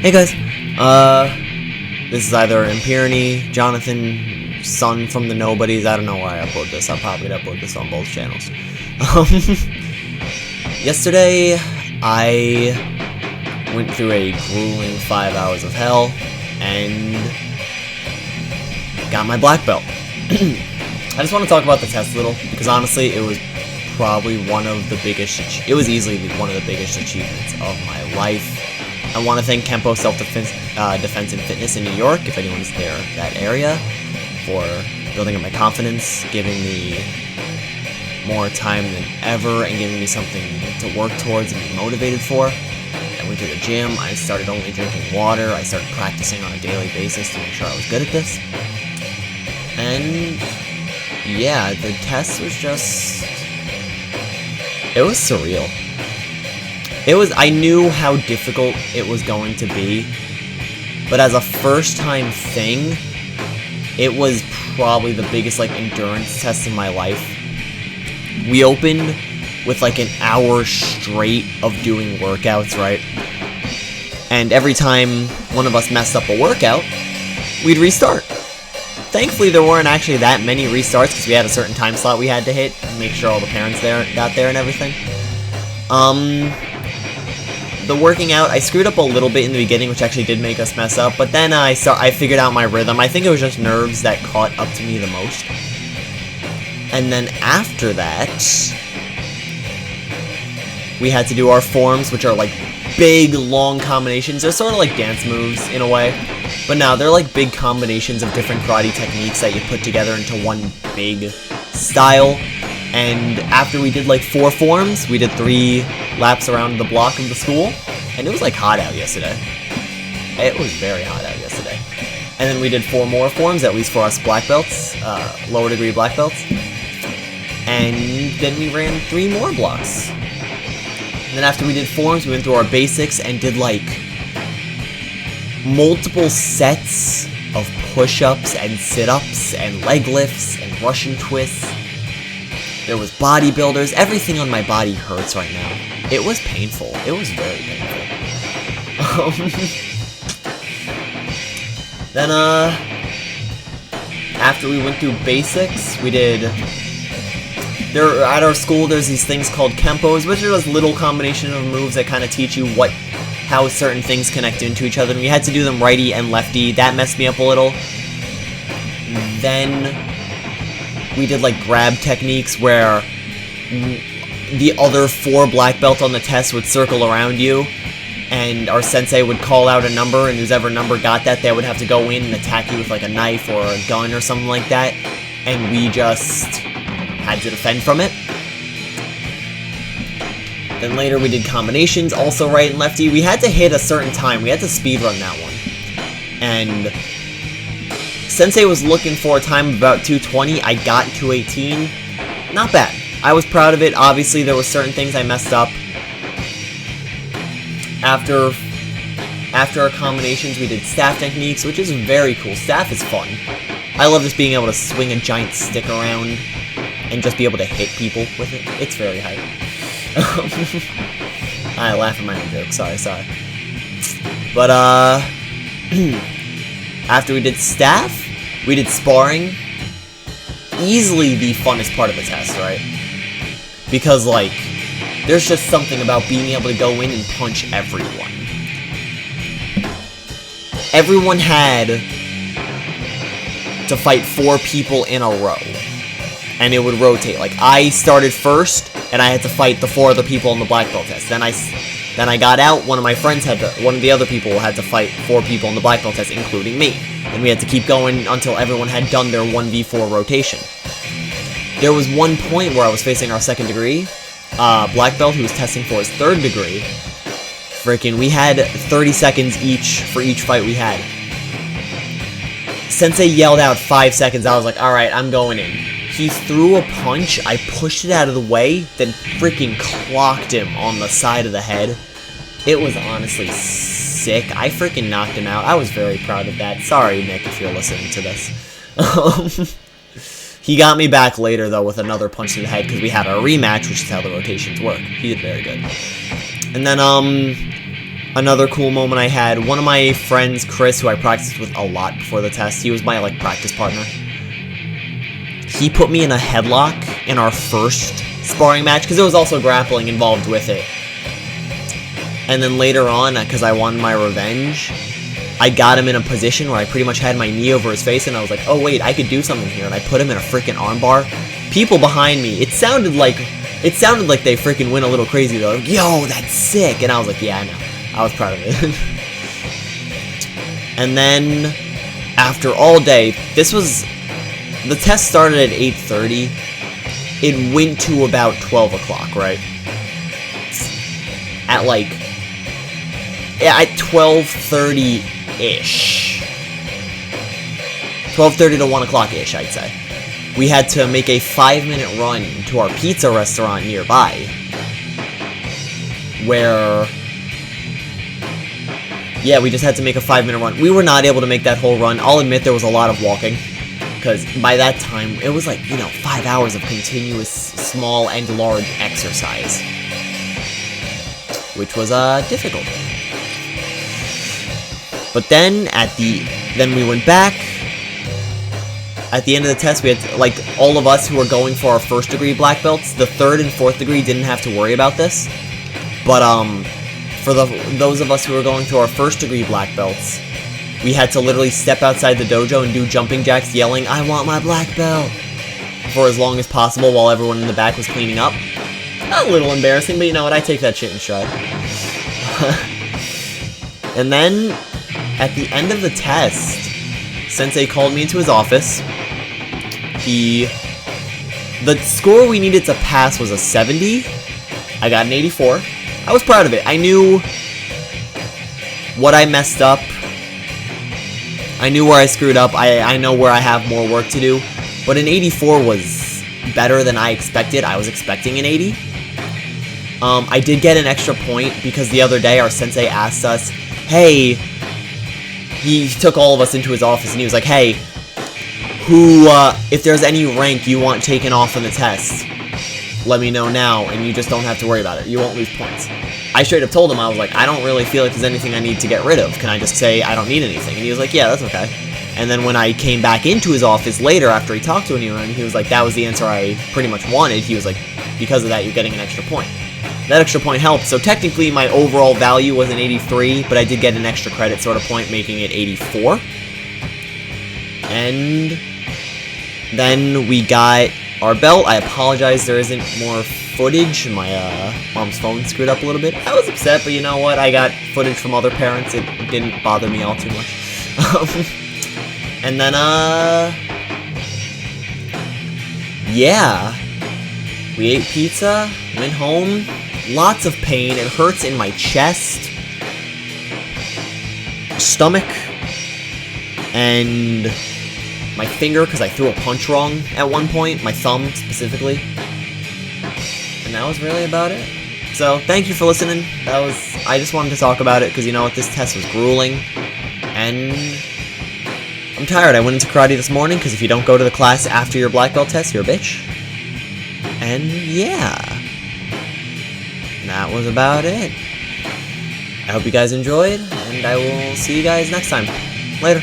Hey guys, this is either Empirony, Jonathan, Son from the Nobodies. I don't know where I upload this. I'll probably upload this on both channels. Yesterday, I went through a grueling 5 hours of hell and got my black belt. I just want to talk about the test a little because honestly, it was probably one of the biggest. It was easily one of the biggest achievements of my life. I want to thank Kempo Self-Defense Defense and Fitness in New York, if anyone's there, that area, for building up my confidence, giving me more time than ever, and giving me something to work towards and be motivated for. I went to the gym, I started only drinking water, I started practicing on a daily basis to make sure I was good at this. And yeah, the test was just... it was surreal. I knew how difficult it was going to be, but as a first-time thing, it was probably the biggest, endurance test in my life. We opened with, an hour straight of doing workouts, right? And every time one of us messed up a workout, we'd restart. Thankfully, there weren't actually that many restarts, because we had a certain time slot we had to hit, and make sure all the parents got there and everything. The working out, I screwed up a little bit in the beginning, which actually did make us mess up, but then I figured out my rhythm. I think it was just nerves that caught up to me the most. And then after that, we had to do our forms, which are big, long combinations. They're sort of like dance moves in a way, but now they're big combinations of different karate techniques that you put together into one big style. And after we did 4 forms, we did 3 laps around the block of the school, and it was hot out yesterday. It was very hot out yesterday. And then we did 4 more forms, at least for us black belts, lower degree black belts. And then we ran 3 more blocks. And then after we did forms, we went through our basics and did multiple sets of push-ups and sit-ups and leg lifts and Russian twists. There was bodybuilders. Everything on my body hurts right now. It was painful. It was very painful. Then, after we went through basics, we did... at our school, there's these things called Kempos, which are just little combination of moves that kind of teach you how certain things connect into each other. And we had to do them righty and lefty. That messed me up a little. Then... we did grab techniques where the other 4 black belt on the test would circle around you, and our sensei would call out a number, and whoever number got that, they would have to go in and attack you with a knife or a gun or something like that, and we just had to defend from it. Then later we did combinations, also right and lefty. We had to hit a certain time. We had to speedrun that one. And Sensei was looking for a time of about 2:20. I got 2:18. Not bad. I was proud of it. Obviously, there were certain things I messed up. After our combinations, we did staff techniques, which is very cool. Staff is fun. I love just being able to swing a giant stick around and just be able to hit people with it. It's very hype. I laugh at my own joke. Sorry. But, after we did staff, we did sparring. Easily the funnest part of the test, right? Because, there's just something about being able to go in and punch everyone. Everyone had to fight 4 people in a row. And it would rotate. I started first, and I had to fight the 4 other people in the black belt test. Then I got out, one of the other people had to fight 4 people in the black belt test, including me. And we had to keep going until everyone had done their 1v4 rotation. There was one point where I was facing our 2nd degree black belt who was testing for his 3rd degree. We had 30 seconds each for each fight we had. Sensei yelled out 5 seconds. I was like, alright, I'm going in. He threw a punch, I pushed it out of the way, then freaking clocked him on the side of the head. It was honestly sick. I freaking knocked him out. I was very proud of that. Sorry, Nick, if you're listening to this. He got me back later, though, with another punch to the head, because we had our rematch, which is how the rotations work. He did very good. And then, Another cool moment I had, one of my friends, Chris, who I practiced with a lot before the test, he was my, like, practice partner. He put me in a headlock in our first sparring match, because there was also grappling involved with it. And then later on, because I wanted my revenge, I got him in a position where I pretty much had my knee over his face, and I was like, oh wait, I could do something here, and I put him in a freaking armbar. People behind me, it sounded like they freaking went a little crazy. They're like, yo, that's sick, and I was like, yeah, I know. I was proud of it. And then, after all day, the test started at 8:30. It went to about 12 o'clock, right? At at 12:30-ish. 12:30 to 1 o'clock-ish, I'd say. We had to make a 5-minute run to our pizza restaurant nearby, where... yeah, we just had to make a 5-minute run. We were not able to make that whole run. I'll admit there was a lot of walking, because by that time, it was 5 hours of continuous small and large exercise, which was difficult. But then, then we went back. At the end of the test, we had, all of us who were going for our first degree black belts, the 3rd and 4th degree didn't have to worry about this. But, for those of us who were going through our first degree black belts, we had to literally step outside the dojo and do jumping jacks yelling, I want my black belt, for as long as possible while everyone in the back was cleaning up. A little embarrassing, but you know what, I take that shit in stride. And then, at the end of the test, Sensei called me into his office. The score we needed to pass was a 70. I got an 84. I was proud of it. I knew what I messed up. I knew where I screwed up. I know where I have more work to do. But an 84 was better than I expected. I was expecting an 80. I did get an extra point because the other day our sensei asked us, hey, he took all of us into his office and he was like, hey, if there's any rank you want taken off on the test, let me know now, and you just don't have to worry about it. You won't lose points. I straight up told him, I was like, I don't really feel like there's anything I need to get rid of. Can I just say I don't need anything? And he was like, yeah, that's okay. And then when I came back into his office later after he talked to anyone, he was like, that was the answer I pretty much wanted. He was like, because of that, you're getting an extra point. That extra point helped. So technically, my overall value was an 83, but I did get an extra credit sort of point, making it 84. And then we got our belt. I apologize there isn't more footage. My mom's phone screwed up a little bit. I was upset, but you know what? I got footage from other parents. It didn't bother me all too much. And then, yeah. We ate pizza, went home. Lots of pain. It hurts in my chest, stomach, and my finger because I threw a punch wrong at one point, my thumb specifically. And that was really about it. So, thank you for listening. I just wanted to talk about it because you know what, this test was grueling. And I'm tired. I went into karate this morning because if you don't go to the class after your black belt test, you're a bitch. And yeah. That was about it. I hope you guys enjoyed, and I will see you guys next time. Later.